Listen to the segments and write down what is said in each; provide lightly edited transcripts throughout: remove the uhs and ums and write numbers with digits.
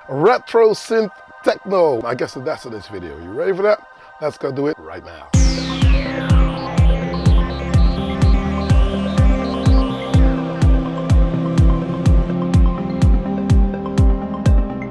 retro synth techno. I guess that's this video. You ready for that? Let's go do it right now.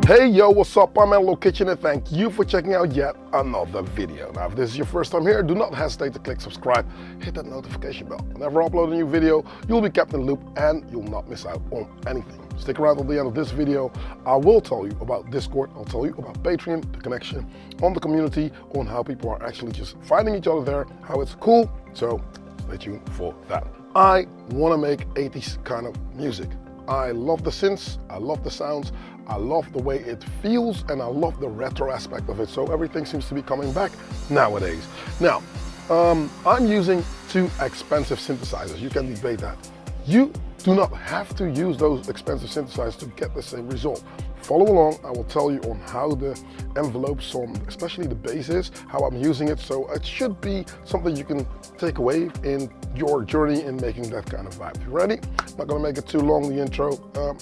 Hey yo, what's up? I'm Hello Kitchen and thank you for checking out yet another video. Now if this is your first time here, do not hesitate to click subscribe, hit that notification bell. Whenever I upload a new video, you'll be kept in the loop and you'll not miss out on anything. Stick around till the end of this video. I will tell you about Discord, I'll tell you about Patreon, the connection on the community, on how people are actually just finding each other there, how it's cool, so stay tuned for that. I want to make 80s kind of music. I love the synths, I love the sounds, I love the way it feels, and I love the retro aspect of it. So everything seems to be coming back nowadays. Now, I'm using two expensive synthesizers. You can debate that. You do not have to use those expensive synthesizers to get the same result. Follow along, I will tell you on how the envelopes on, especially the bass is, how I'm using it. So it should be something you can take away in your journey in making that kind of vibe. You ready? Not gonna make it too long, the intro.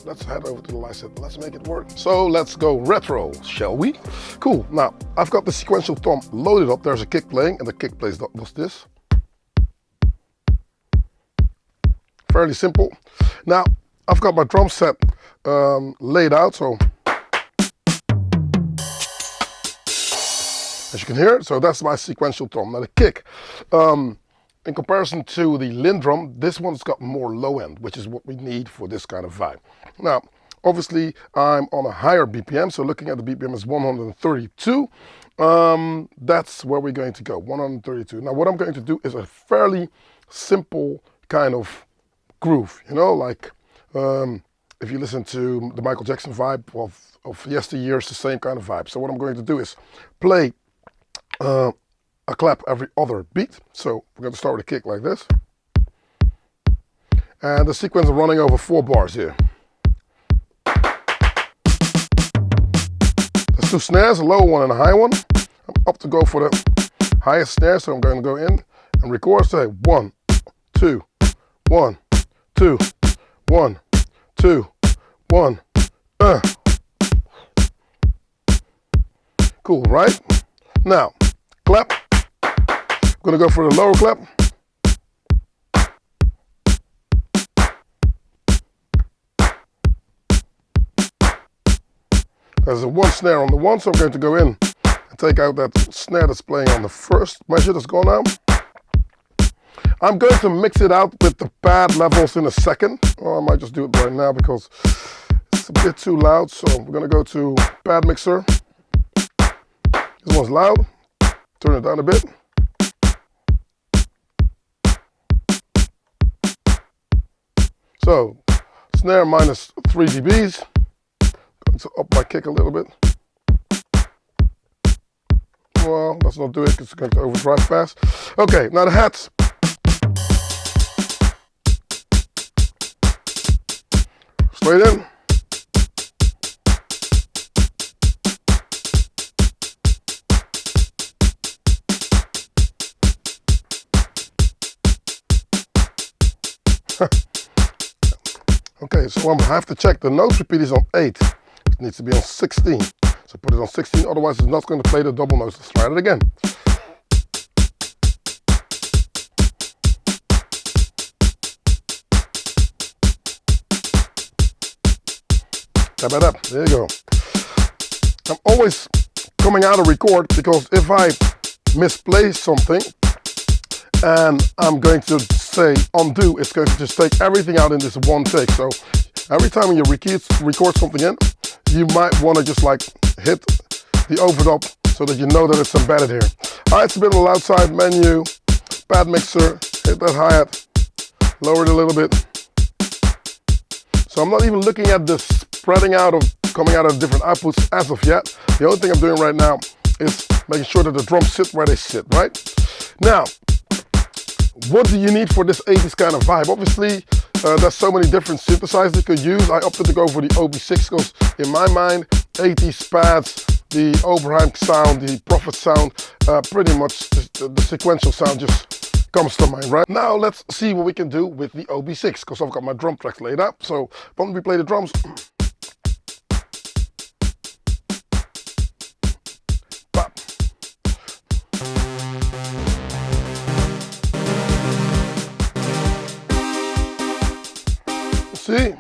Let's head over to the live set, let's make it work. So let's go retro, shall we? Cool, now I've got the sequential tom loaded up. There's a kick playing and the kick plays was this. Fairly simple. Now I've got my drum set laid out, so as you can hear, so that's my sequential tom. Now the kick, in comparison to the Lindrum, this one's got more low end, which is what we need for this kind of vibe. Now, obviously I'm on a higher BPM, so looking at the BPM is 132. That's where we're going to go, 132. Now what I'm going to do is a fairly simple kind of groove, you know, like if you listen to the Michael Jackson vibe of yesteryear, it's the same kind of vibe. So what I'm going to do is play a clap every other beat. So we're going to start with a kick like this. And the sequence is running over 4 bars here. There's 2 snares, a low one and a high one. I'm up to go for the highest snare, so I'm going to go in and record, say 1, 2, 1, 2, 1, 2, 1. Cool, right? Now, clap. I'm gonna go for the lower clap. There's a 1 snare on the 1, so I'm going to go in and take out that snare that's playing on the first measure that's gone out. I'm going to mix it out with the pad levels in a second. Or I might just do it right now because it's a bit too loud. So we're going to go to pad mixer. This one's loud. Turn it down a bit. So snare minus 3 dBs. Going to up my kick a little bit. Well, let's not do it because it's going to overdrive fast. Okay, now the hats. Straight in. Okay, so I have to check the note repeat is on 8. It needs to be on 16. So put it on 16, otherwise it's not going to play the double notes. Let's try it again. There you go. I'm always coming out of record because if I misplace something and I'm going to say undo, it's going to just take everything out in this one take. So every time you record something in, you might want to just like hit the overdub so that you know that it's embedded here. Alright, it's a bit on the loud side, menu, pad mixer, hit that hi-hat, lower it a little bit. So I'm not even looking at the spreading out of coming out of different outputs as of yet. The only thing I'm doing right now is making sure that the drums sit where they sit, right? Now, what do you need for this 80s kind of vibe? Obviously, there's so many different synthesizers you could use. I opted to go for the OB6 because in my mind, 80s pads, the Oberheim sound, the Prophet sound, pretty much the sequential sound just comes to mind, right? Now let's see what we can do with the OB6 because I've got my drum tracks laid out. So when we play the drums, C. Okay.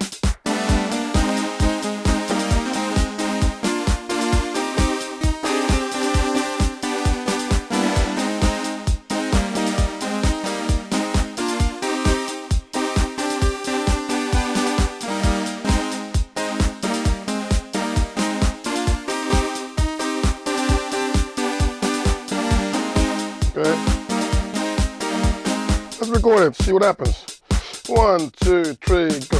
Let's record it, see what happens. 1, 2, 3, go.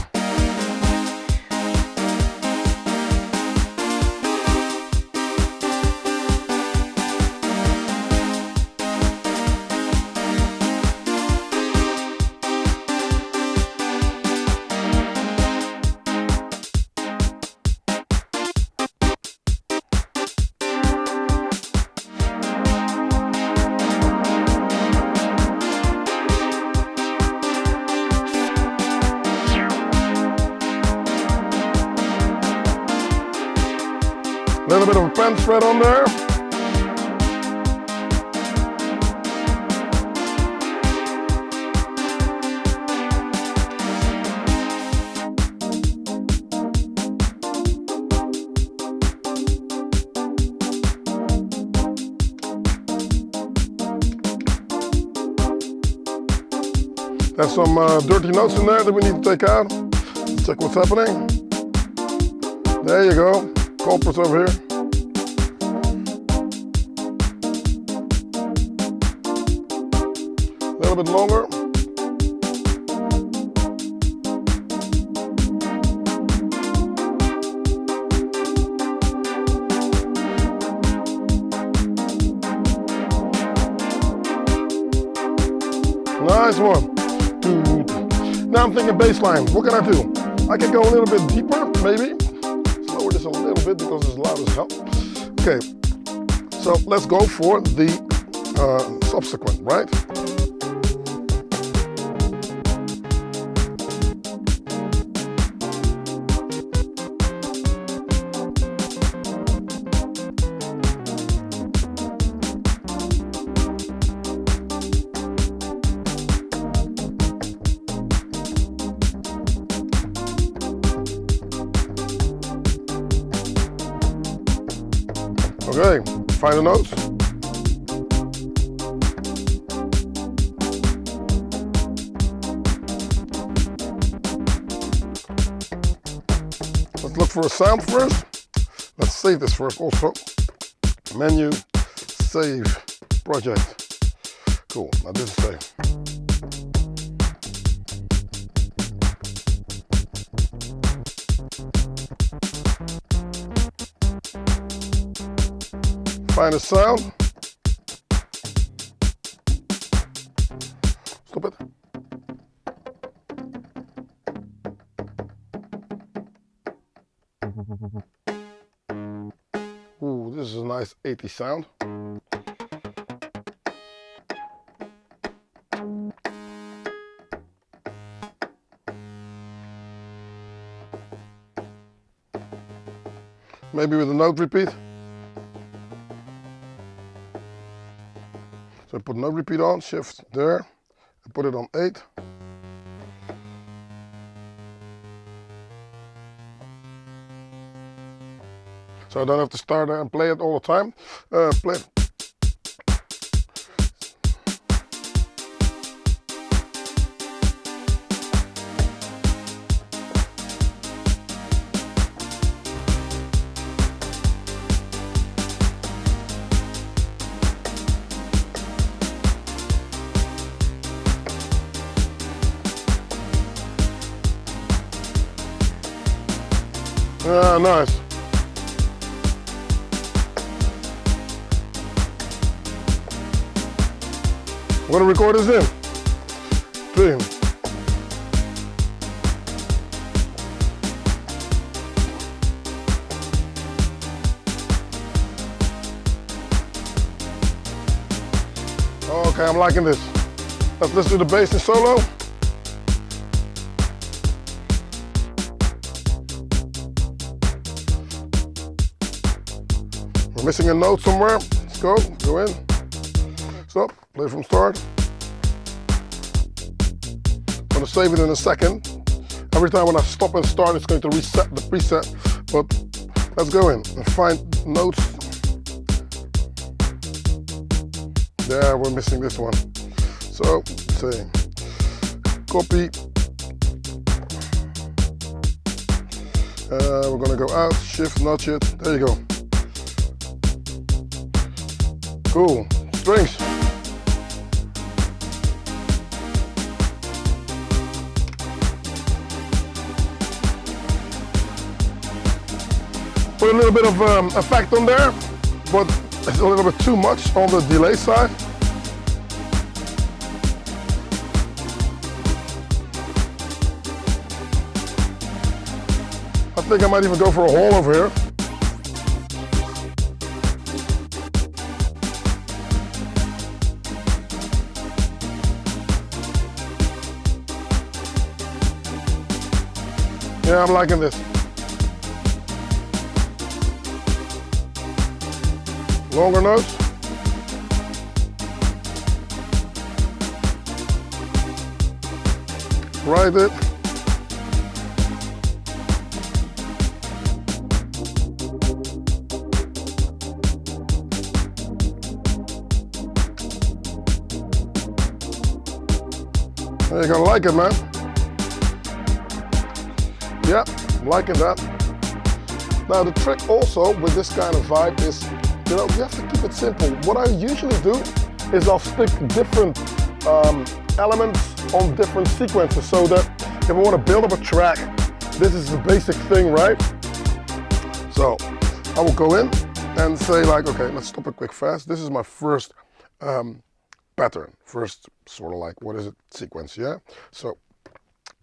A little bit of a pen thread on there. There's some dirty notes in there that we need to take out. Let's check what's happening. There you go. Culprits over here. A little bit longer. Nice one. Now I'm thinking bass line. What can I do? I can go a little bit deeper, maybe. Lower this a little bit because it's loud as hell. Okay, so let's go for the subsequent, right? Okay, find the notes. Let's look for a sound first. Let's save this first also. Menu, save, project. Cool, now this is save. Find a sound. Stop it. Ooh, this is a nice 80s sound. Maybe with a note repeat. So I put note repeat on, shift there, and put it on 8. So I don't have to start and play it all the time. Play it. Ah, nice. I'm gonna record this in. 3. Okay, I'm liking this. Let's listen to the bass in solo. We're missing a note somewhere. Let's go in. Stop, play from start. I'm gonna save it in a second Every time when I stop and start, it's going to reset the preset. But let's go in and find notes. There, we're missing this one. So, say, copy. We're gonna go out, shift, notch it. There you go. Cool. Strings. Put a little bit of effect on there, but it's a little bit too much on the delay side. I think I might even go for a hall over here. Yeah, I'm liking this. Longer notes. Write it. You're gonna like it, man. Yeah, I'm liking that. Now the trick also with this kind of vibe is, you know, you have to keep it simple. What I usually do is I'll stick different elements on different sequences, so that if I want to build up a track, this is the basic thing, right? So I will go in and say like, okay, let's stop it quick fast. This is my first pattern, first sort of like, what is it, sequence, yeah? So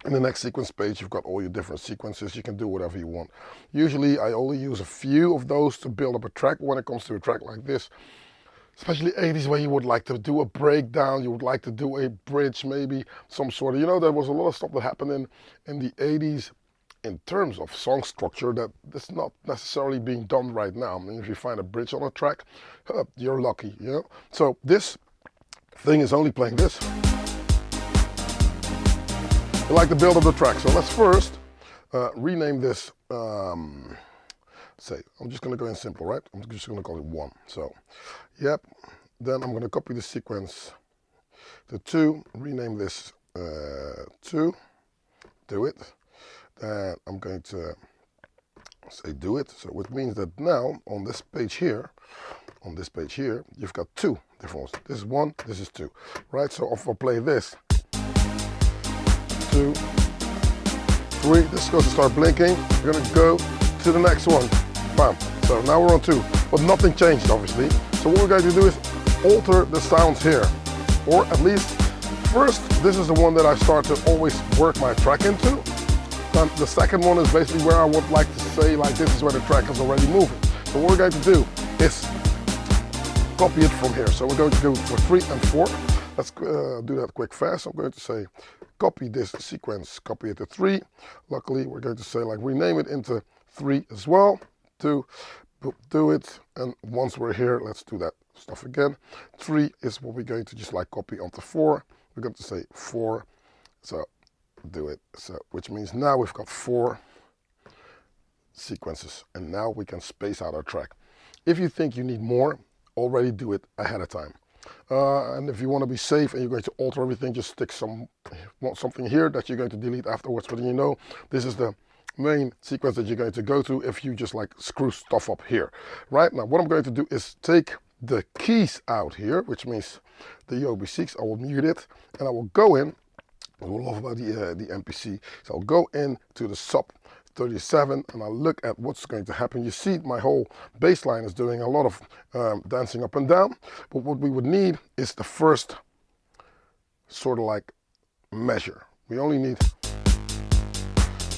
in the next sequence page, you've got all your different sequences. You can do whatever you want. Usually I only use a few of those to build up a track when it comes to a track like this. Especially 80s, where you would like to do a breakdown, you would like to do a bridge, maybe some sort of, you know, there was a lot of stuff that happened in the 80s in terms of song structure that is not necessarily being done right now. I mean, if you find a bridge on a track, you're lucky, you know? So this thing is only playing this. I like to build up the track. So let's first rename this, say, I'm just gonna go in simple, right? I'm just gonna call it 1. So, yep, then I'm gonna copy the sequence to 2, rename this 2, do it. Then I'm going to say do it. So which means that now on this page here, you've got 2 different ones. This is 1, this is 2, right? So if I play this, 2, 3, this is going to start blinking. We're going to go to the next one. Bam. So now we're on 2, but nothing changed obviously. So what we're going to do is alter the sounds here, or at least first, this is the one that I start to always work my track into. And the second one is basically where I would like to say like this is where the track is already moving. So what we're going to do is copy it from here. So we're going to go for 3 and 4. Let's do that quick fast. I'm going to say copy this sequence, copy it to 3. Luckily we're going to say like rename it into 3 as well. 2, do it, and once we're here, let's do that stuff again. 3 is what we're going to just like copy onto 4. We're going to say 4, so do it. So which means now we've got 4 sequences, and now we can space out our track. If you think you need more, already do it ahead of time. And if you want to be safe and you're going to alter everything, just stick something here that you're going to delete afterwards. But you know, this is the main sequence that you're going to go to if you just like screw stuff up here. Right now, what I'm going to do is take the keys out here, which means the OB6. I will mute it, and I will go in. I will love about the MPC. So I'll go into the sub 37 and I'll look at what's going to happen. You see my whole bass line is doing a lot of dancing up and down, but what we would need is the first sort of like measure. We only need,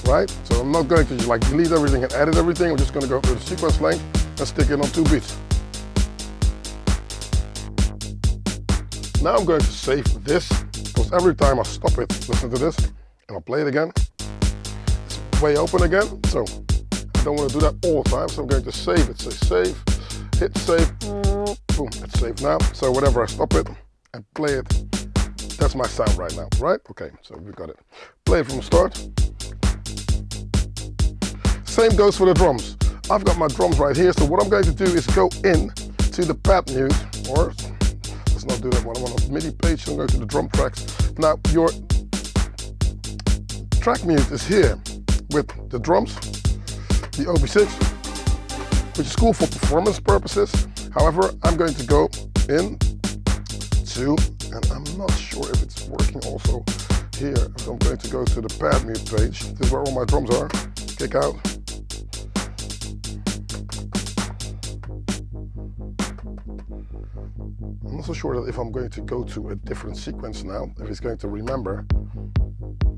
right? So I'm not going to just like delete everything and edit everything. I'm just going to go to the sequence length and stick it on 2 beats. Now I'm going to save this, because every time I stop it, listen to this, and I'll play it again. Way open again, so I don't want to do that all the time, so I'm going to save it. Say save, hit save, boom, it's saved now. So whenever I stop it and play it, that's my sound right now, right? Okay, so we got it. Play it from the start. Same goes for the drums. I've got my drums right here, so what I'm going to do is go in to the pad mute, or let's not do that one. I'm on a MIDI page, so I'm going to the drum tracks. Now your track mute is here with the drums, the OB6, which is cool for performance purposes. However, I'm going to go in to, and I'm not sure if it's working also here, so I'm going to go to the pad mute page. This is where all my drums are. Kick out. I'm not so sure that if I'm going to go to a different sequence now, if it's going to remember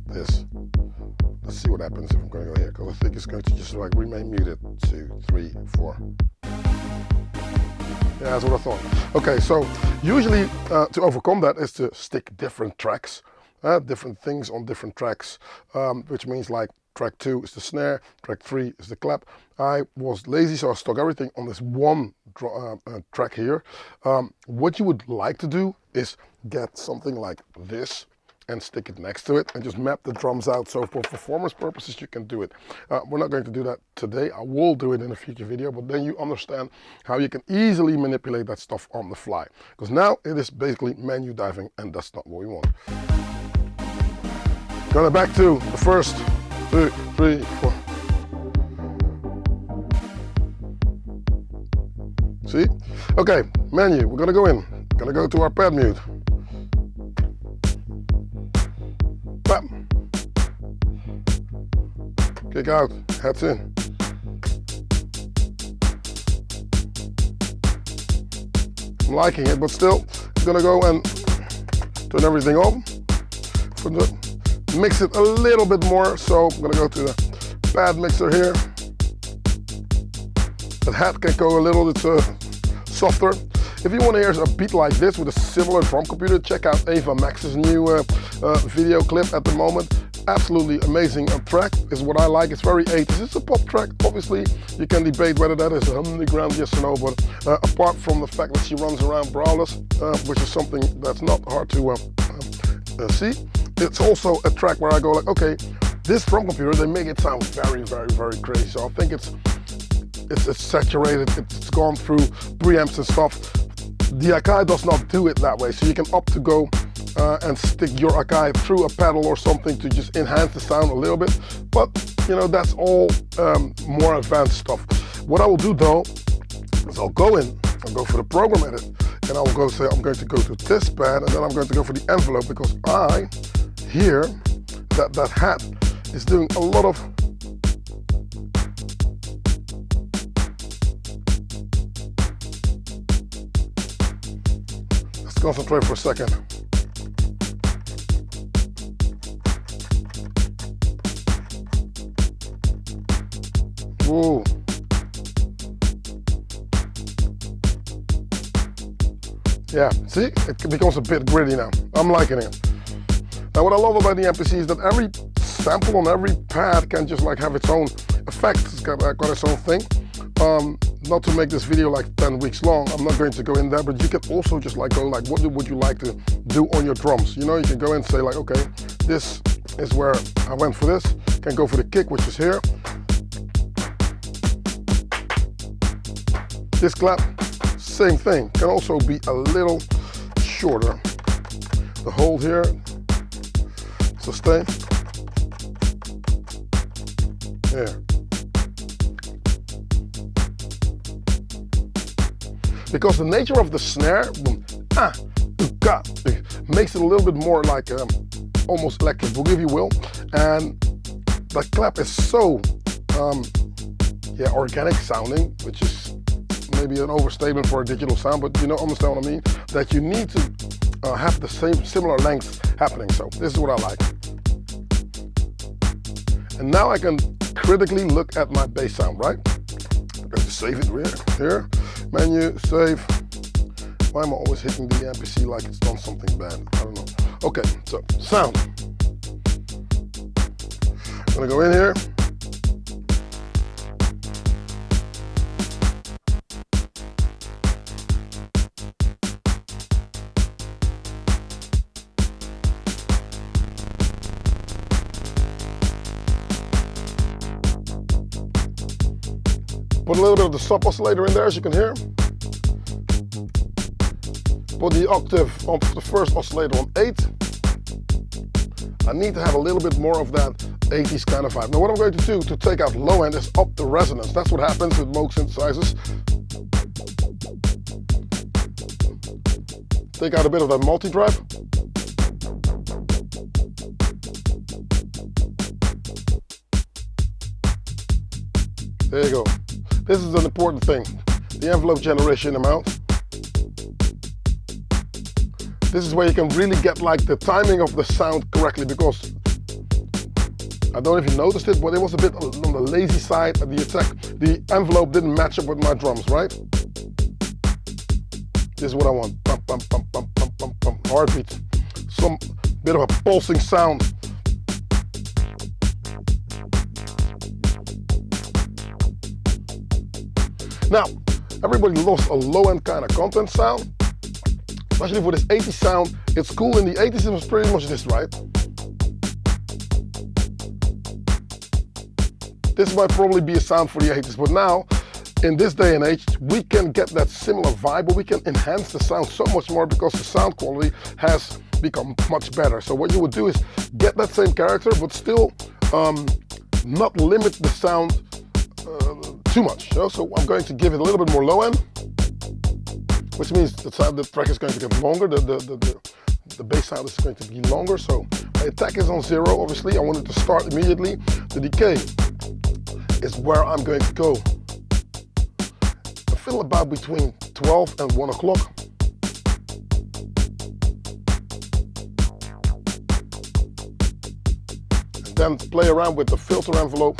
this. Let's see what happens if I'm going to go here, because I think it's going to just like remain muted. 2, 3, 4. Yeah, that's what I thought. Okay, so usually to overcome that is to stick different tracks, different things on different tracks, which means like track 2 is the snare, track 3 is the clap. I was lazy, so I stuck everything on this one track here. What you would like to do is get something like this and stick it next to it and just map the drums out. So for performance purposes, you can do it. We're not going to do that today. I will do it in a future video, but then you understand how you can easily manipulate that stuff on the fly. Because now it is basically menu diving, and that's not what we want. Going back to the first 2, 3, 4. See? Okay, menu, we're gonna go in. Gonna go to our pad mute. Bam. Kick out, heads in. I'm liking it, but still, I'm gonna go and turn everything on. Mix it a little bit more, so I'm gonna go to the pad mixer here. That hat can go a little bit softer. If you want to hear a beat like this with a similar drum computer, check out Ava Max's new video clip at the moment. Absolutely amazing track is what I like. It's very 80s. It's a pop track. Obviously, you can debate whether that is underground, yes or no, but apart from the fact that she runs around braless, which is something that's not hard to see, it's also a track where I go like, okay, this drum computer, they make it sound very, very, very crazy. So I think it's saturated, it's gone through preamps and stuff. The Akai does not do it that way, so you can opt to go and stick your Akai through a pedal or something to just enhance the sound a little bit. But, you know, that's all more advanced stuff. What I will do though, is I'll go in, I'll go for the program edit, and I will go say I'm going to go to this pad, and then I'm going to go for the envelope, because I hear that that hat is doing a lot of concentrate for a second. Whoa. Yeah, see, it becomes a bit gritty now. I'm liking it. Now what I love about the MPC is that every sample on every pad can just like have its own effect. It's got its own thing. Not to make this video like 10 weeks long, I'm not going to go in there, but you can also just like go like, what would you like to do on your drums? You know, you can go in and say like, okay, this is where I went for this. Can go for the kick, which is here. This clap, same thing, can also be a little shorter. The hold here, sustain, here. Because the nature of the snare, makes it a little bit more like almost electric boogie, if you will. And the clap is so organic sounding, which is maybe an overstatement for a digital sound, but you know, understand what I mean? That you need to have the similar length happening. So this is what I like. And now I can critically look at my bass sound, right? I'm going to save it here. Menu, save. Why am I always hitting the MPC like it's done something bad? I don't know. Okay, so sound. I'm gonna go in here. Put a little bit of the sub oscillator in there, as you can hear. Put the octave on the first oscillator on 8. I need to have a little bit more of that 80s kind of vibe. Now what I'm going to do to take out low end is up the resonance. That's what happens with Moog synthesizers. Take out a bit of that multi-drive. There you go. This is an important thing. The envelope generation amount. This is where you can really get like the timing of the sound correctly, because I don't know if you noticed it, but it was a bit on the lazy side at the attack. The envelope didn't match up with my drums, right? This is what I want. Bum, bum, bum, bum, bum, bum, bum. Heartbeat. Some bit of a pulsing sound. Now, everybody loves a low-end kind of content sound. Especially for this 80s sound. It's cool. In the 80s it was pretty much this, right? This might probably be a sound for the 80s, but now, in this day and age, we can get that similar vibe, but we can enhance the sound so much more because the sound quality has become much better. So what you would do is get that same character, but still not limit the sound too much. You know? So I'm going to give it a little bit more low end, which means the track is going to get longer, the bass sound is going to be longer. So my attack is on 0, obviously. I want it to start immediately. The decay is where I'm going to go. I feel about between 12 and 1 o'clock. And then play around with the filter envelope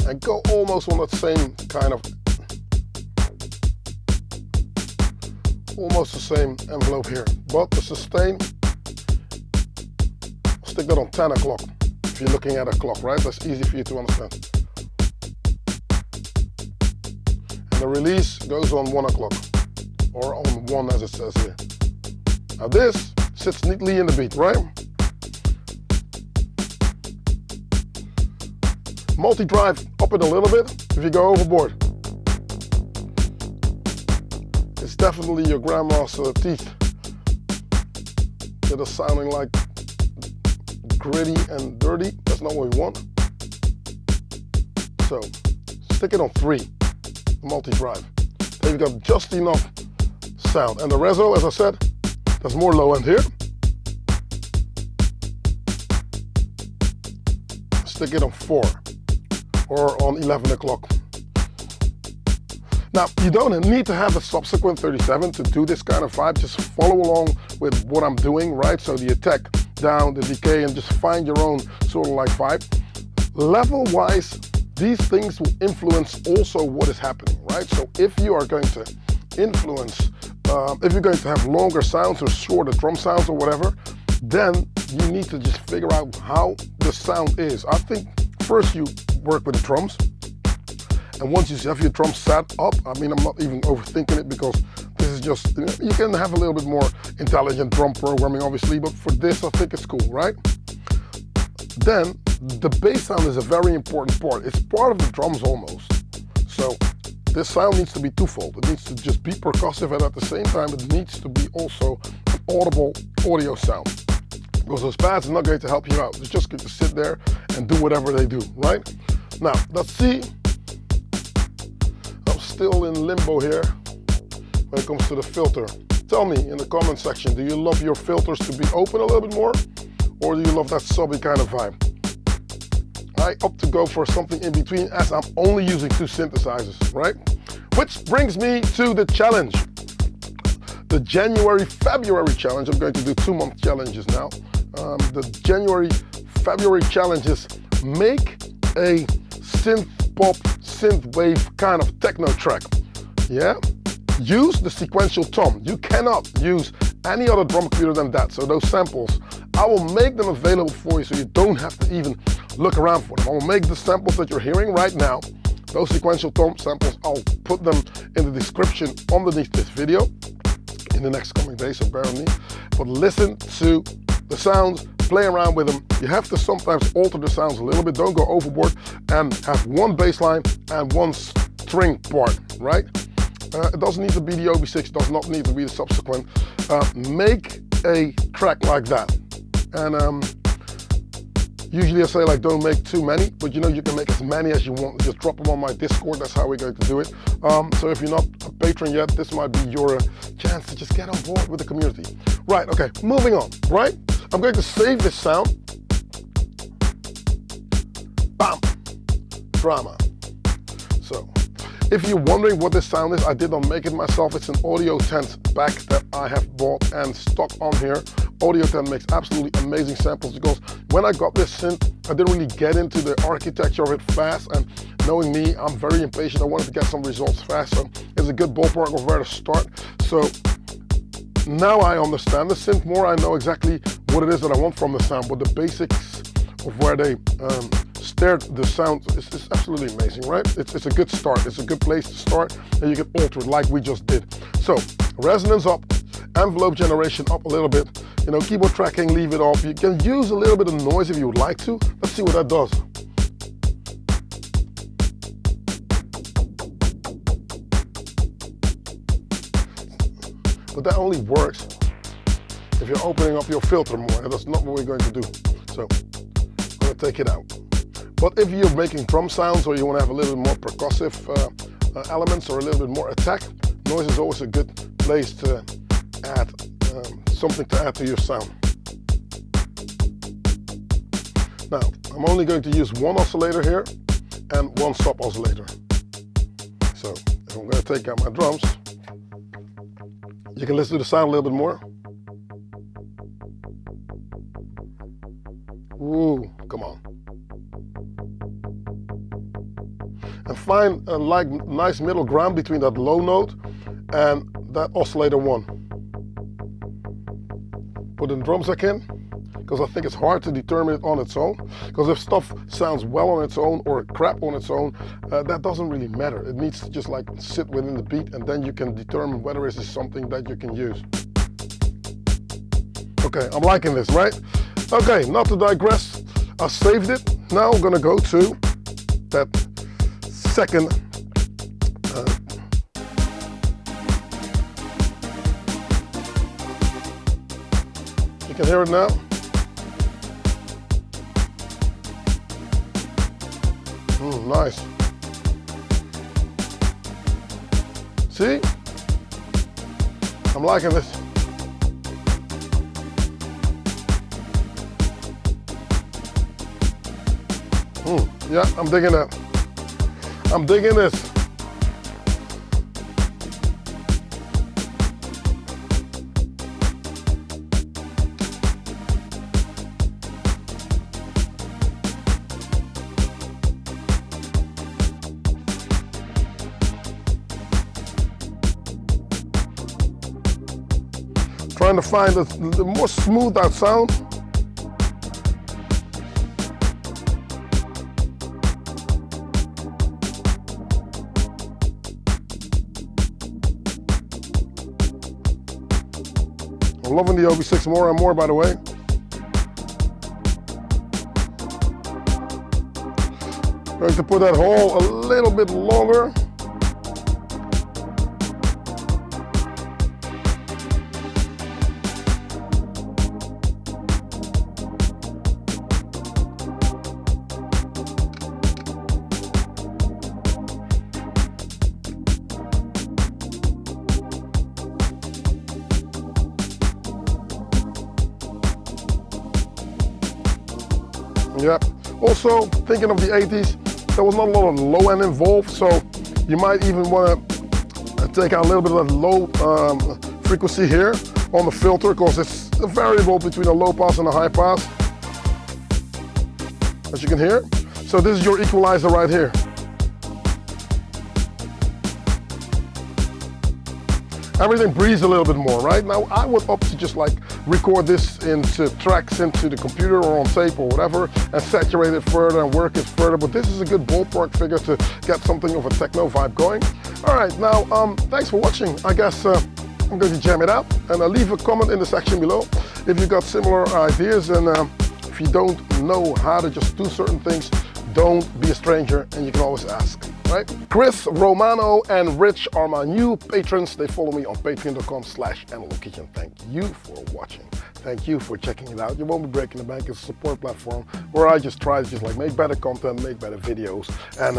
and go almost on that same kind of, almost the same envelope here. But the sustain, I'll stick that on 10 o'clock. If you're looking at a clock, right? That's easy for you to understand. And the release goes on 1 o'clock, or on 1 as it says here. Now this sits neatly in the beat, right? Multi-drive, up it a little bit if you go overboard. It's definitely your grandma's teeth that are sounding like gritty and dirty. That's not what we want. So stick it on 3, multi-drive. Then you've got just enough sound. And the reso, as I said, there's more low end here. Stick it on 4 or on 11 o'clock. Now, you don't need to have a subsequent 37 to do this kind of vibe. Just follow along with what I'm doing, right? So the attack down, the decay, and just find your own sort of like vibe. Level-wise, these things will influence also what is happening, right? So if you are going to influence, if you're going to have longer sounds or shorter drum sounds or whatever, then you need to just figure out how the sound is. I think first you work with the drums. And once you have your drums set up, I mean, I'm not even overthinking it because this is just, you can have a little bit more intelligent drum programming, obviously, but for this, I think it's cool, right? Then, the bass sound is a very important part. It's part of the drums almost. So, this sound needs to be twofold. It needs to just be percussive, and at the same time, it needs to be also an audible audio sound. Because those pads are not going to help you out. It's just going to sit there and do whatever they do, right? Now, let's see. I'm still in limbo here when it comes to the filter. Tell me in the comment section, do you love your filters to be open a little bit more? Or do you love that subby kind of vibe? I opt to go for something in between, as I'm only using 2 synthesizers, right? Which brings me to the challenge. The January-February challenge. I'm going to do 2-month challenges now. The January-February challenge is make a synth pop, synth wave kind of techno track. Yeah? Use the sequential tom. You cannot use any other drum computer than that. So those samples, I will make them available for you so you don't have to even look around for them. I will make the samples that you're hearing right now. Those sequential tom samples, I'll put them in the description underneath this video in the next coming days, so bear with me. But listen to the sounds, play around with them. You have to sometimes alter the sounds a little bit, don't go overboard, and have one bass line and one string part, right? It doesn't need to be the OB6, does not need to be the subsequent. Make a track like that. And usually I say like don't make too many, but you know you can make as many as you want. Just drop them on my Discord, that's how we're going to do it. So if you're not a patron yet, this might be your chance to just get on board with the community. Right, okay, moving on, right? I'm going to save this sound. Bam! Drama. So, if you're wondering what this sound is, I did not make it myself. It's an Audio Tent back that I have bought and stuck on here. Audio Tent makes absolutely amazing samples because when I got this synth, I didn't really get into the architecture of it fast, and knowing me, I'm very impatient. I wanted to get some results fast, so it's a good ballpark of where to start. So now I understand the synth more. I know exactly what it is that I want from the sound, but the basics of where they steered the sound is absolutely amazing, right? It's a good start. It's a good place to start, and you can alter it like we just did. So resonance up, envelope generation up a little bit. You know, keyboard tracking, leave it off. You can use a little bit of noise if you would like to. Let's see what that does. But that only works if you're opening up your filter more, and that's not what we're going to do. So I'm going to take it out. But if you're making drum sounds or you want to have a little bit more percussive elements or a little bit more attack, noise is always a good place to add something to add to your sound. Now, I'm only going to use one oscillator here and one stop oscillator. So if I'm going to take out my drums, you can listen to the sound a little bit more. Ooh, come on. And find a nice middle ground between that low note and that oscillator one. Put in drums again, because I think it's hard to determine it on its own. Because if stuff sounds well on its own or crap on its own, that doesn't really matter. It needs to just like sit within the beat, and then you can determine whether this is something that you can use. Okay, I'm liking this, right? Okay, not to digress, I saved it. Now I'm gonna go to that second you can hear it now. Nice. See? I'm liking this. Yeah, I'm digging that. I'm digging this. Trying to find the more smooth out sound. I'm loving the OB6 more and more, by the way. Going to put that hole a little bit longer. Yeah. Also, thinking of the 80s, there was not a lot of low end involved, so you might even want to take out a little bit of that low frequency here on the filter, because it's a variable between a low pass and a high pass, as you can hear. So this is your equalizer right here. Everything breathes a little bit more, right? Now I would opt to just like record this into tracks into the computer or on tape or whatever and saturate it further and work it further, but this is a good ballpark figure to get something of a techno vibe going. All right, now thanks for watching. I guess I'm going to jam it out, and leave a comment in the section below if you got similar ideas, and if you don't know how to just do certain things, don't be a stranger and you can always ask, right? Chris, Romano, and Rich are my new patrons. They follow me on patreon.com/analogkitchen. Thank you for watching. Thank you for checking it out. You won't be breaking the bank. It's a support platform where I just try to just like make better content, make better videos. And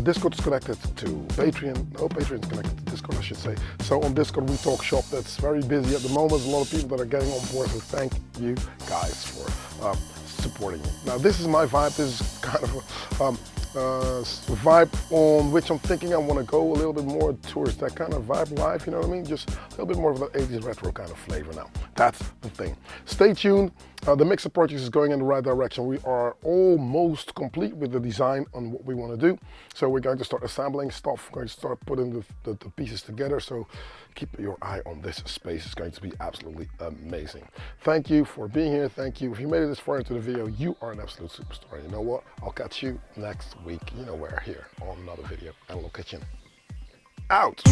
Discord is connected to Patreon. No, Patreon is connected to Discord, I should say. So on Discord we talk shop. That's very busy at the moment. There's a lot of people that are getting on board. So thank you guys for supporting me. Now this is my vibe. This is kind of a vibe on which I'm thinking I want to go a little bit more towards that kind of vibe life, you know what I mean? Just a little bit more of the 80s retro kind of flavor now. That's the thing. Stay tuned. The mixer project is going in the right direction. We are almost complete with the design on what we want to do. So we're going to start assembling stuff. We're going to start putting the pieces together. So keep your eye on this space. It's going to be absolutely amazing. Thank you for being here. Thank you. If you made it this far into the video, you are an absolute superstar. You know what? I'll catch you next week. You know where, here on another video. Analog Kitchen. Out.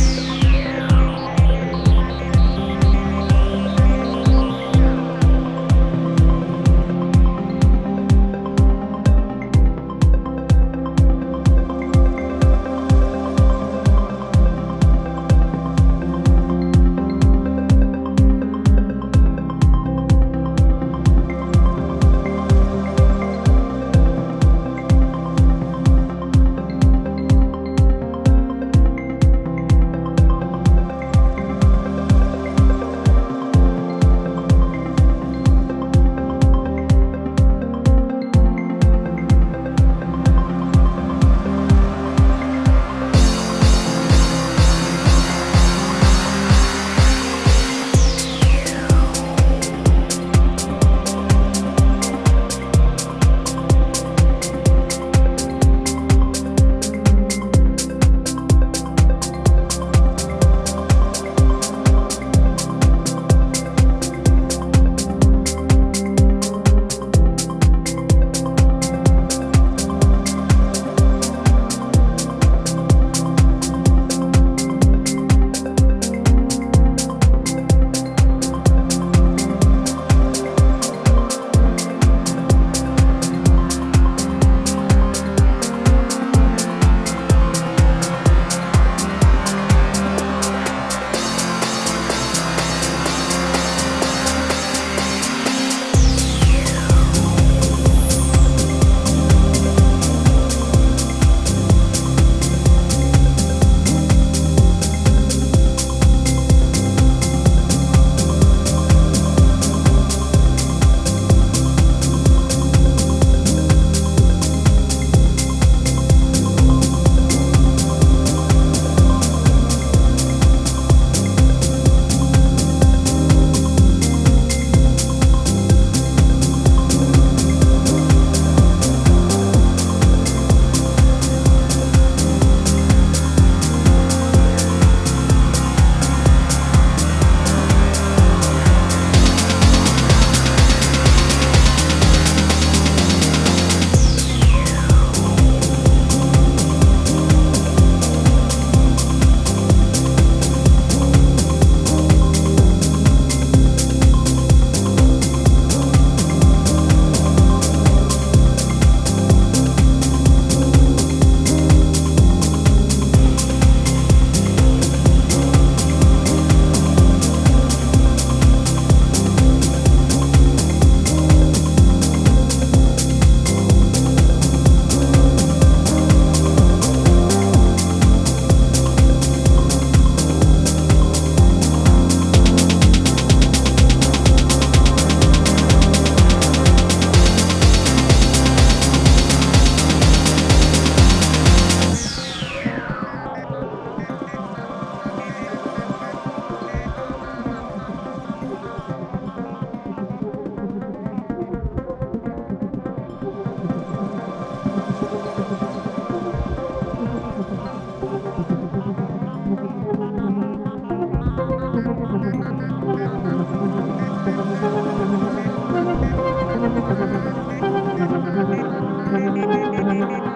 Thank you.